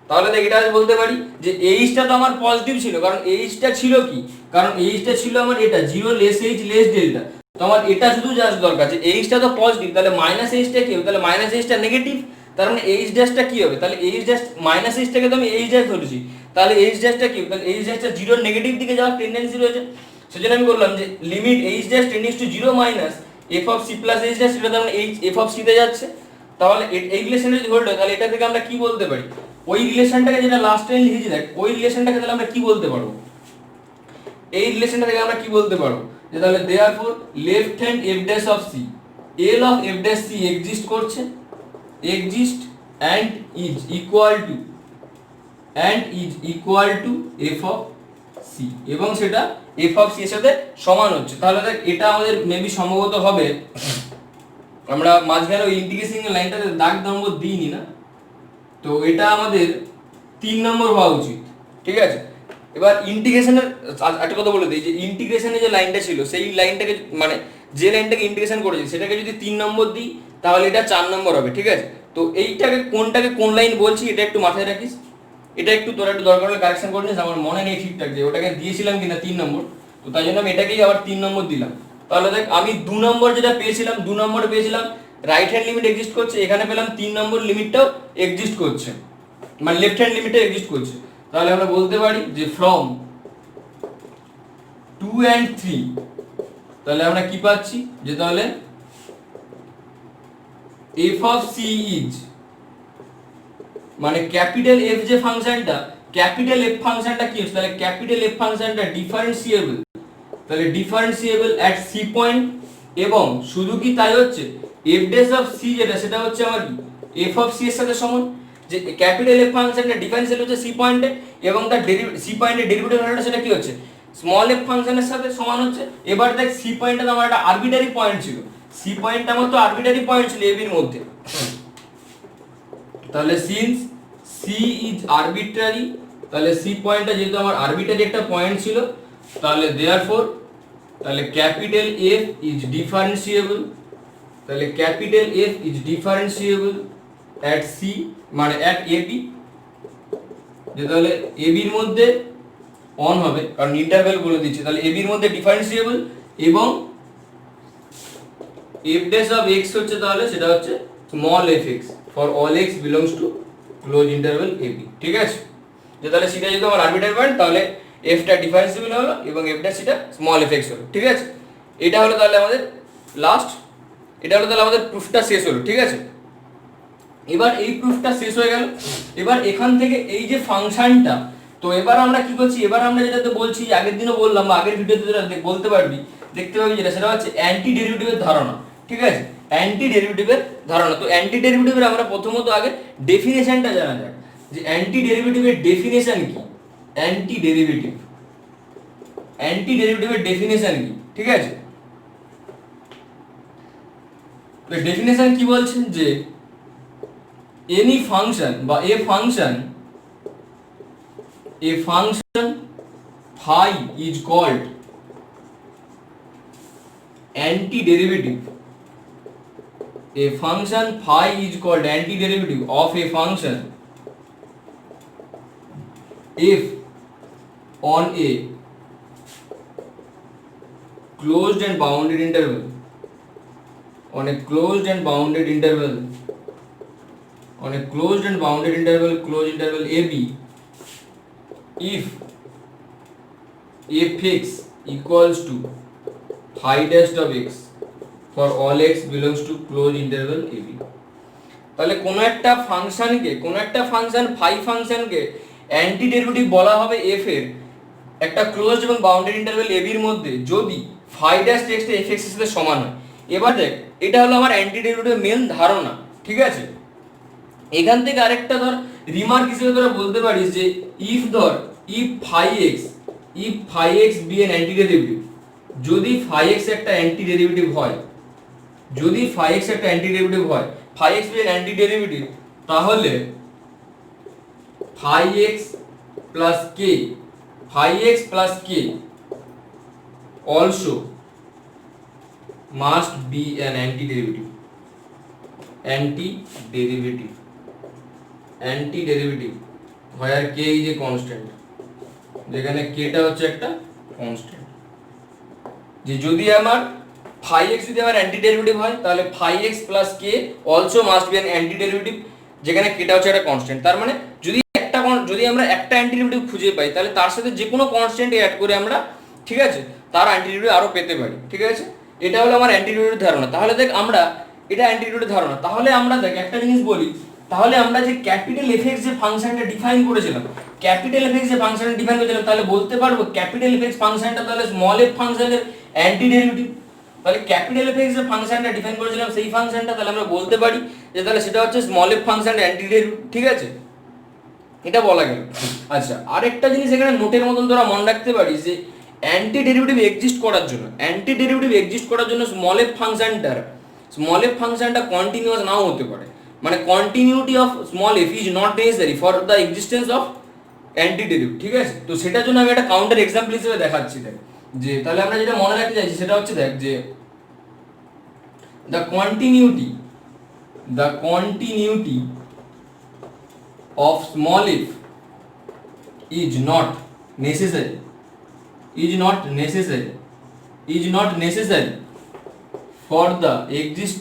তাহলে দেখ এটা বলতে পারি যে এইচটা তো আমার পজিটিভ ছিল, কারণ এইচটা ছিল কি, কারণ এইচটা ছিল আমার এটা 0 লেস এইচ লেস ডেল্টা। তো আমার এটা শুধু জাস্ট দরকার যে এইচটা তো পজিটিভ, তাহলে মাইনাস এইচটা কি হবে, তাহলে মাইনাস এইচটা নেগেটিভ, তার মানে এইচ ড্যাশটা কি হবে, তাহলে এইচ ড্যাশ মাইনাস এইচটাকে তো আমি এইচ ড্যাশ ধরেছি, তাহলে এইচ ড্যাশটা কি হবে, তাহলে এইচ ড্যাশটা 0 নেগেটিভ দিকে যাওয়ার টেন্ডেন্সি রয়েছে। সেজন্য আমি বললাম যে limit H dash tends to 0 minus F of C plus H dash, সেটা তার মানে এইচ এফ অফ সি তে যাচ্ছে। তাহলে এই রিলেশনটা যদি হোল্ড হয় তাহলে এটা থেকে আমরা কি বলতে পারি, ওই রিলেশনটাকে যেটা লাস্ট টাইম লিখেছি দেখ, ওই রিলেশনটাকে তাহলে আমরা কি বলতে পারবো, এই রিলেশনটা থেকে আমরা কি বলতে পারবো যে তাহলে therefore left hand F dash of C L of F dash C exist করছে, exist and is equal to F of C, এবং সেটা এফ অফ সি এর সাথে সমান হচ্ছে। তাহলে দেখ এটা আমাদের মেবি সম্ভবত হবে, আমরা মাঝখানে ওই ইন্টিগ্রেশন লাইনটাতে দাগ নম্বর দিইনি না, তো এটা আমাদের 3 নম্বর হওয়া উচিত, ঠিক আছে। এবার ইন্টিগ্রেশনের একটা কথা বলে দিই যে ইন্টিগ্রেশনের যে লাইনটা ছিল সেই লাইনটাকে মানে যে লাইনটাকে ইন্টিগ্রেশন করেছি সেটাকে যদি 3 নম্বর দিই তাহলে এটা 4 নম্বর হবে, ঠিক আছে। তো এইটাকে কোন লাইন বলছি এটা একটু মাথায় রাখিস, এটা একটু তোরা একটু দরকার হলে কারেকশন করে নিস, আমার মনে নেই ঠিকঠাক যে ওটাকে দিয়েছিলাম কিনা 3 নম্বর, তো তাই জন্য আমি এটাকেই আবার 3 নম্বর দিলাম। তাহলে দেখ আমি 2 নম্বর যেটা পেয়েছিলাম, 2 নম্বরে পেয়েছিলাম রাইট হ্যান্ড লিমিট এক্সিস্ট করছে, এখানে পেলাম 3 নম্বর লিমিটটাও এক্সিস্ট করছে, মানে লেফট হ্যান্ড লিমিটটা এক্সিস্ট করছে। তাহলে আমরা বলতে পারি যে ফ্রম 2 and 3 তাহলে আমরা কি পাচ্ছি যে তাহলে f of c is মানে ক্যাপিটাল f যে ফাংশনটা, ক্যাপিটাল f ফাংশনটা কি হচ্ছে, তাহলে ক্যাপিটাল f ফাংশনটা ডিফারেন্সিয়েবল, তাহলে ডিফারেন্সিয়েবল এট c পয়েন্ট, এবং শুধু কি তাই হচ্ছে f ড্যাশ অফ c যেটা সেটা হচ্ছে আমার f অফ c এর সাথে সমান, যে ক্যাপিটাল f ফাংশনটা ডিফারেন্সিয়েবল হচ্ছে c পয়েন্টে, এবং তার c পয়েন্টের ডেরিভেটিভ ভ্যালুটা সেটা কি হচ্ছে স্মল f ফাংশনের সাথে সমান হচ্ছে। এবার দেখ c পয়েন্টটা আমার একটা আরবিটারি পয়েন্ট ছিল, c পয়েন্টটা আমার তো আরবিটারি পয়েন্ট ছিল ab এর মধ্যে, তাহলে সিন্স c ইজ আরবিট্রারি, তাহলে c পয়েন্টটা যেহেতু আমার আরবিটারি একটা পয়েন্ট ছিল, তাহলে দেয়ারফর তাহলে ক্যাপিটাল f ইজ ডিফারেন্সিয়েবল, তাহলে capital f is differentiable at c মানে at ab, যে তাহলে ab এর মধ্যে অন হবে কারণ ইন্টারভ্যাল বলে দিচ্ছি, তাহলে ab এর মধ্যে ডিফারেন্সিয়েবল, এবং f dash of x হচ্ছে তাহলে সেটা হচ্ছে small fx for all x belongs to close interval ab, ঠিক আছে। যে তাহলে সেটা যদি আমার আরবিটারি পয়েন্ট তাহলে f টা ডিফারেন্সিয়েবল হলো এবং f dash সেটা স্মল fx হলো, ঠিক আছে। এটা হলো তাহলে আমাদের লাস্ট, এটা হলো তাহলে আমাদের প্রুফটা শেষ হলো, ঠিক আছে। এবার এই প্রুফটা শেষ হয়ে গেল, এবার এখান থেকে এই যে ফাংশনটা, তো এবার আমরা কি করছি, এবার আমরা যেটাতে বলছি আগের দিনও বললাম বা আগের ভিডিওতে যেটা বলতে পারবি দেখতে পাবি যেটা সেটা হচ্ছে অ্যান্টি ডেরিভেটিভের ধারণা, ঠিক আছে। অ্যান্টি ডেরিভেটিভের ধারণা, তো অ্যান্টি ডেরিভেটিভের আমরা প্রথমত আগে ডেফিনেশনটা জানা যাক যে অ্যান্টি ডেরিভেটিভের ডেফিনেশন কি, অ্যান্টি ডেরিভেটিভের ডেফিনেশন কি, ঠিক আছে। তো ডেফিনেশন কি বলছেন যে any function বা a function phi is called antiderivative, a function phi is called antiderivative of a function if on a closed and bounded interval, on a closed and bounded interval, on a closed and bounded interval, closed interval ab, if fx equals to phi dash of x for all x belongs to closed interval ab, তাহলে কোন একটা function phi ফাংশনকে anti derivative বলা হবে f এর একটা closed এবং bounded interval ab এর মধ্যে যদি ফাই ড্যাশ x টা fx এর সাথে সমান হয়। এবার দেখ এটা হলো আমার অ্যান্টি ডেরিভেটিভের মেন ধারণা, ঠিক আছে। এখান থেকে আরেকটা ধর রিমার্ক হিসেবে তোরা বলতে পারিস যে ইফ ধর if phi X be an antiderivative, যদি ফাই এক্স একটা অ্যান্টি ডেরিভেটিভ হয়, যদি ফাই এক্স একটা অ্যান্টি ডেরিভেটিভ হয়, phi X be an antiderivative, তাহলে phi X plus K, phi X plus K also must be an antiderivative, where k is a constant, যেখানে k টা হচ্ছে একটা constant. যে যদি আমার phi x যদি আমার অ্যান্টিডেরিভেটিভ হয়, তাহলে phi x plus k also must be an antiderivative, যেখানে k টা হচ্ছে একটা কনস্ট্যান্ট। তার মানে যদি আমরা একটা অ্যান্টিডেরিভেটিভ খুঁজে পাই, তাহলে তার সাথে যে কোনো কনস্ট্যান্ট অ্যাড করে আমরা, ঠিক আছে, তার অ্যান্টিডেরিভেটিভ আরো পেতে পারি। ঠিক আছে, এটা হলো আমার অ্যান্টিডেরিভেটিভ ধারণা। তাহলে দেখ আমরা এটা অ্যান্টিডেরিভেটিভ ধারণা, তাহলে আমরা দেখ একটা জিনিস বলি, তাহলে আমরা যে ক্যাপিটাল এফ(x) যে ফাংশনটা ডিফাইন করেছিলাম, ক্যাপিটাল এফ(x) যে ফাংশনটা ডিফাইন করেছিলাম, তাহলে বলতে পারবো ক্যাপিটাল এফ(x) ফাংশনটা তাহলে স্মল এফ ফাংশনের অ্যান্টিডেরিভেটিভ। তাহলে ক্যাপিটাল এফ(x) যে ফাংশনটা ডিফাইন করেছিলাম সেই ফাংশনটা তাহলে আমরা বলতে পারি যে তাহলে সেটা হচ্ছে স্মল এফ ফাংশনের অ্যান্টিডেরিভেটিভ। ঠিক আছে, এটা বলা গেল। আচ্ছা, আরেকটা জিনিস এখানে নোটের মতন তোরা মনে রাখতে পারিস যে অ্যান্টিডেরিভেটিভ এক্সিস্ট করার জন্য স্মল এফ ফাংশনটা কন্টিনিউয়াস নাও হতে পারে। মানে continuity of small F is not necessary for the existence of antiderivative. ঠিক আছে, তো সেটার জন্য আমি একটা কাউন্টার এক্সাম্পল হিসেবে দেখাচ্ছি। দেখ যে তাহলে আমরা যেটা মনে রাখতে চাইছি সেটা হচ্ছে, দেখ যে the continuity of small f is not necessary for the existence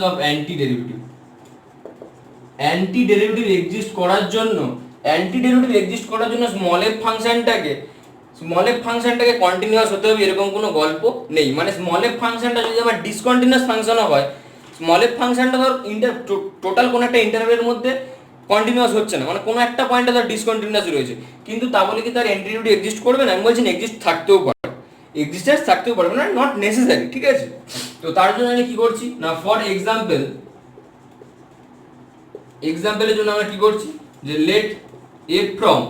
of antiderivative exist করার জন্য স্মল এফ ফাংশনটাকে কন্টিনিউয়াস হতে হবে এরকম কোনো গল্প নেই। মানে স্মল এফ ফাংশনটা যদি আমার ডিসকন্টিনিউয়াস ফাংশনও হয়, স্মল এফ ফাংশনটা ধর টোটাল কোনো একটা ইন্টারভ্যালের মধ্যে কন্টিনিউয়াস হচ্ছে না, মানে কোনো একটা পয়েন্টে ধর ডিসকন্টিনিউয়াস রয়েছে, কিন্তু তা বলে কি তার অ্যান্টিডেরিভেটিভ এক্সিস্ট করবে না? আমি বলছি এক্সিস্টেন্স থাকতেও পারে, মানে নট নেসেসারি। ঠিক আছে, তো তার জন্য আমি কি করছি না, ফর এক্সাম্পলের জন্য আমরা কি করছি যে let F from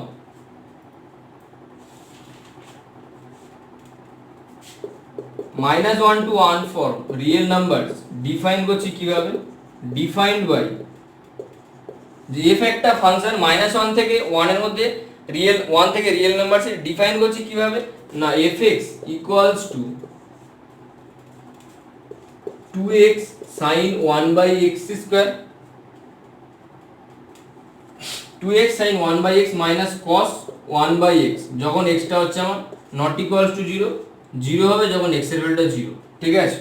-1 to 1 for real numbers define করছি কিভাবে, ডিফাইন্ড বাই যে f একটা ফাংশন -1 থেকে 1 এর মধ্যে রিয়েল 1 থেকে রিয়েল নাম্বারস ডিফাইন করছি কিভাবে না, fx equals to 2x sin 1/x square, 2x sin 1/x minus cos 1/x যখন x টা হচ্ছে আমার নট ইকুয়ালস টু 0 হবে যখন x এর ভ্যালুটা 0। ঠিক আছে,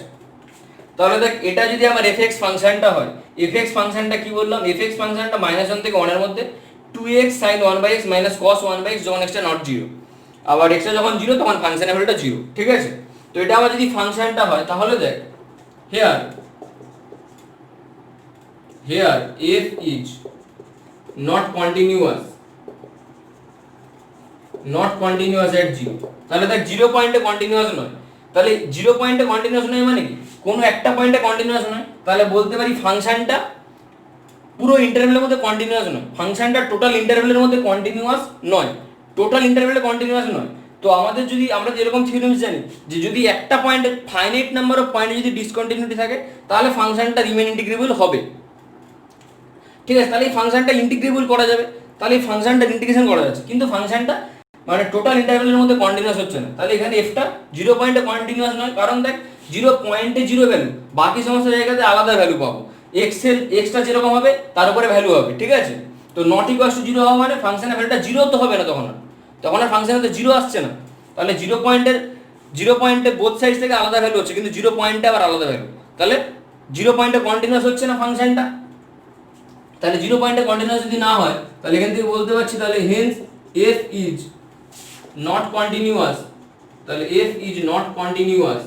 তাহলে দেখ এটা যদি আমার fx ফাংশনটা হয়, fx ফাংশনটা কি বললাম, fx ফাংশনটা -1 থেকে 1 এর মধ্যে 2x sin 1/x minus cos 1/x যখন x টা নট 0, আবার x টা যখন 0 তখন ফাংশনের ভ্যালুটা 0। ঠিক আছে, তো এটা আমার যদি ফাংশনটা হয়, তাহলে দেখ here f is not continuous at 0, তাহলে দেখ 0 পয়েন্টে কন্টিনিউয়াস নয়। তাহলে 0 পয়েন্টে কন্টিনিউয়াস নয় মানে কি, কোনো একটা পয়েন্টে কন্টিনিউয়াস নয়, তাহলে বলতে পারি ফাংশনটা পুরো ইন্টারভ্যালের মধ্যে কন্টিনিউয়াস নয়, ফাংশনটা টোটাল ইন্টারভ্যালের মধ্যে কন্টিনিউয়াস নয়, তো আমরা যেরকম থিওরেমস জানি যে যদি একটা পয়েন্টে ফাইনাইট নাম্বার অফ পয়েন্টে যদি ডিসকন্টিনিউটি থাকে, তাহলে ফাংশনটা রিমেইন ইন্টিগ্রেবল হবে। ঠিক আছে, তাহলে এই ফাংশনটা ইন্টিগ্রেবল করা যাবে, তাহলে এই ফাংশনটা ইন্টিগ্রেশন করা যাচ্ছে, কিন্তু ফাংশনটা মানে টোটাল ইন্টারভ্যালের মধ্যে কন্টিনিউয়াস হচ্ছে না। তাহলে এখানে এফটা 0 পয়েন্টে কন্টিনিউয়াস নয়, কারণ দেখ 0 পয়েন্টে 0 ভ্যালু, বাকি সমস্ত জায়গাতে আলাদা ভ্যালু পাবো, এক্সটা যেরকম হবে তার উপরে ভ্যালু হবে। ঠিক আছে, তো নট ইকুয়ালস টু 0 হওয়া মানে ফাংশনের ভ্যালুটা 0 তো হবে না, তখন আর ফাংশনে তো 0 আসছে না। তাহলে 0 পয়েন্টে বোথ সাইড থেকে আলাদা ভ্যালু হচ্ছে, কিন্তু 0 পয়েন্টে আবার আলাদা ভ্যালু, তাহলে 0 পয়েন্টে কন্টিনিউয়াস হচ্ছে না ফাংশনটা। তাহলে 0 পয়েন্টে কন্টিনিউয়াস যদি না হয়, তাহলে এখান থেকে বলতে পারছি তাহলে Haynes f is not continuous, তাহলে f is not continuous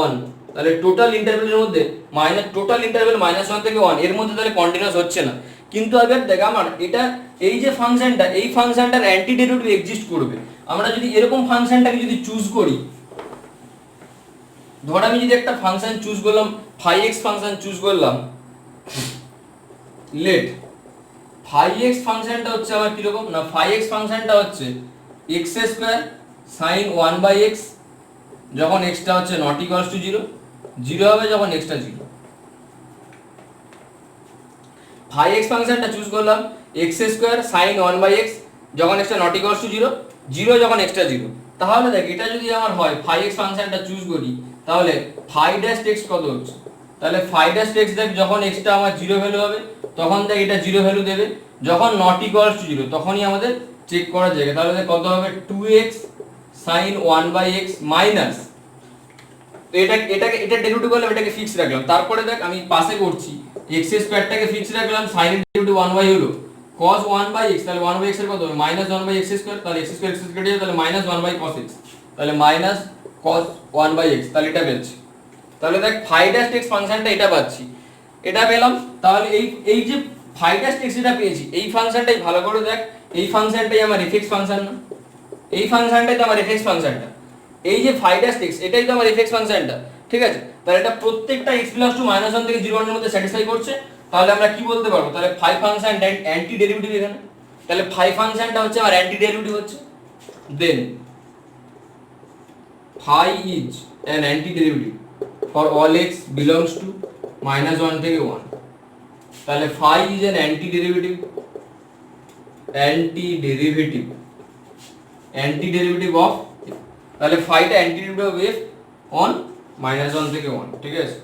on, তাহলে টোটাল ইন্টারভ্যালের মধ্যে টোটাল ইন্টারভ্যাল -1 থেকে 1 এর মধ্যে তাহলে কন্টিনিউয়াস হচ্ছে না। কিন্তু আবার দেখ আমার এটা এই যে ফাংশনটা, এই ফাংশনটার অ্যান্টি ডেরিভেটিভ এক্সিস্ট করবে। আমরা যদি এরকম ফাংশনটাকে যদি চুজ করি, ধর আমি যদি একটা ফাংশন চুজ করলাম, phi x ফাংশন চুজ করলাম, লেট phi x ফাংশনটা হচ্ছে আমার কিরকম না, phi x ফাংশনটা হচ্ছে x স্কয়ার sin 1/x যখন x টা হচ্ছে নট ইকুয়ালস টু 0, 0 হবে যখন x টা 0। phi x ফাংশনটা চুজ করলাম x স্কয়ার sin 1/x যখন x টা নট ইকুয়ালস টু 0, 0 যখন x টা 0। তাহলে দেখ এটা যদি আমার হয় phi x ফাংশনটা চুজ করি, তাহলে phi dash x কত হচ্ছে, তাহলে phi dash x দেখ যখন x টা আমার 0 ভ্যালু হবে তখন দেখ এটা 0 ভ্যালু দেবে, যখন নট ইকুয়ালস টু 0 তখনই আমাদের চেক করা যাবে। তাহলে দেখ কত হবে 2x sin 1/x মাইনাস, তো এটা ডেরিভেটিভ করলাম, এটাকে ফিক্স রাখলাম। তারপরে দেখ আমি পাশে করছি, x স্কয়ারটাকে ফিক্স রাখলাম, sin এর ডেরিভেটিভ 1 হলো cos 1/x, তাহলে 1/x এর কত হবে -1/x স্কয়ার, তাহলে x স্কয়ার কেটে যাবে, তাহলে -1/cos x, তাহলে cos 1/x, তাহলে এটা পেয়েছি। তাহলে দেখ phi dash x ফাংশনটা এটা পাচ্ছি, এটা পেলাম। তাহলে এই যে phi dash x এটা পেয়েছি, এই ফাংশনটাই ভালো করে দেখ, এই ফাংশনটাই আমার fx ফাংশন না, এই ফাংশনটাই তো আমার fx ফাংশনটা, এই যে phi dash x এটাই তো আমার fx ফাংশনটা, ঠিক আছে। তাহলে এটা প্রত্যেকটা x + 2 -1 থেকে 0 এর মধ্যে স্যাটিসফাই করছে। তাহলে আমরা কি বলতে পারবো, তাহলে phi ফাংশন অ্যান্টি ডেরিভেটিভ এখানে, তাহলে phi ফাংশনটা হচ্ছে আমার অ্যান্টি ডেরিভেটিভ হচ্ছে, দেন phi is an antiderivative for all x belongs to -1 থেকে 1, তাহলে phi is an antiderivative of, তাহলে phi টা antiderivative of f on -1 থেকে 1, ঠিক আছে।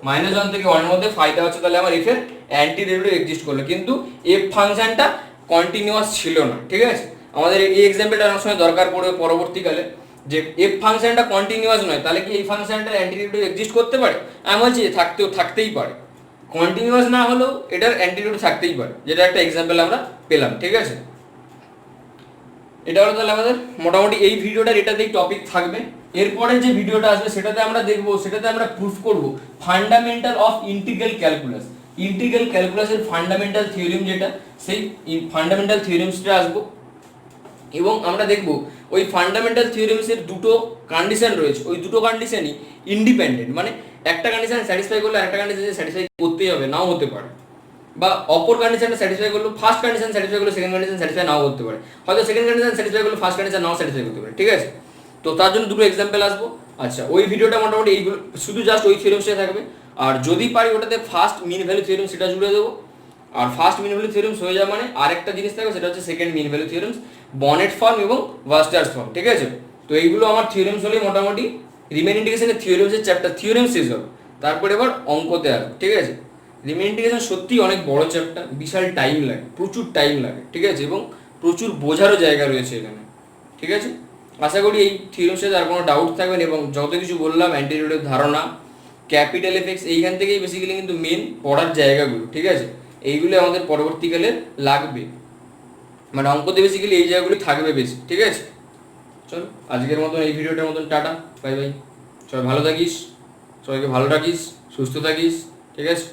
-1 থেকে 1 এর মধ্যে phi টা হচ্ছে, তাহলে আমার f এর অ্যান্টিডেরিভেটিভ এক্সিস্ট করলো, কিন্তু f ফাংশনটা কন্টিনিউয়াস ছিল না, ঠিক আছে। আমাদের এই এক্সাম্পলটা অনেক সময় দরকার পড়বে পরবর্তীকালে, যে f ফাংশনটা কন্টিনিউয়াস নয়, তাহলে কি এই ফাংশনটার অ্যান্টিডেরিভেটিভ এক্সিস্ট করতে পারে, আমি বলছি থাকতেই পারে, কন্টিনিউয়াস না হলেও এটার অ্যান্টিডেরিভেটিভ থাকতেই পারে, যেটা একটা এক্সাম্পল আমরা পেলাম, ঠিক আছে। এটা হলো তাহলে আমাদের মোটামুটি এই ভিডিওটার এটাতেই টপিক থাকবে। এরপরে যে ভিডিওটা আসবে সেটাতে আমরা দেখব, সেটাতে আমরা প্রুফ করব fundamental of integral calculus, integral ক্যালকুলাসের ফান্ডামেন্টাল থিওরেম যেটা, সেই ফান্ডামেন্টাল থিওরেমসটা আসবো, এবং আমরা দেখব ওই ফান্ডামেন্টাল থিওরেমসের দুটো কন্ডিশন রয়েছে, ওই দুটো কন্ডিশনই ইন্ডিপেন্ডেন্ট, মানে একটা কন্ডিশন স্যাটিসফাই করলে আরেকটা কন্ডিশন স্যাটিসফাই করতেই হবে, নাও হতে পারে, বা অপর কন্ডিশনটা স্যাটিসফাই করলো ফার্স্ট কন্ডিশন স্যাটিসফাই করলো সেকেন্ড কন্ডিশন স্যাটিসফাই নাও করতে পারে, হয়তো সেকেন্ড কন্ডিশন স্যাটিসফাই করলো ফার্স্ট কন্ডিশন নাও স্যাটিসফাই করতে পারে, ঠিক আছে। তো তার জন্য দুটো এক্সাম্পল আসবো। আচ্ছা, ওই ভিডিওটা মোটামুটি এইগুলো শুধু জাস্ট ওই থিওরেমসে থাকবে, আর যদি পারি ওটাতে ফার্স্ট মিন ভ্যালু থিওরেম সেটা জুড়ে দেবো, আর ফার্স্ট মিন ভ্যালু থিওরেমস হয়ে যাওয়া মানে আরেকটা জিনিস থাকবে, সেটা হচ্ছে second mean value theorems, Bonnet form এবং ভাস্টার্স ফর্ম, ঠিক আছে। তো এইগুলো আমার থিওরেমস হলেই মোটামুটি রিমেন ইন্টিগ্রেশনের থিওরেমসের চ্যাপ্টার থিওরেম শেষ হবে, তারপরে এবার অঙ্কতে আসবে, ঠিক আছে। রিমেন ইন্টিগ্রেশন সত্যি অনেক বড় চ্যাপ্টার, বিশাল টাইম লাগে, প্রচুর টাইম লাগে, ঠিক আছে, এবং প্রচুর বোঝারও জায়গা রয়েছে এখানে, ঠিক আছে। আশা করি এই থিওরেমসে আর কোনো ডাউট থাকবে না, এবং যত কিছু বললাম অ্যান্টিডেরিভেটিভ ধারণা, ক্যাপিটাল এফেক্টস, এইখান থেকেই বেসিক্যালি কিন্তু মেন পড়ার জায়গাগুলো, ঠিক আছে। এইগুলো আমাদের পরবর্তীকালে লাগবে, মানে অঙ্কতে বেসিক্যালি এই জায়গাগুলো থাকবে বেশি, ঠিক আছে। চল আজকের মতন এই ভিডিওটার মতন টাটা, বাই বাই, সবাই ভালো থাকিস, সবাইকে ভালো রাখিস, সুস্থ থাকিস, ঠিক আছে।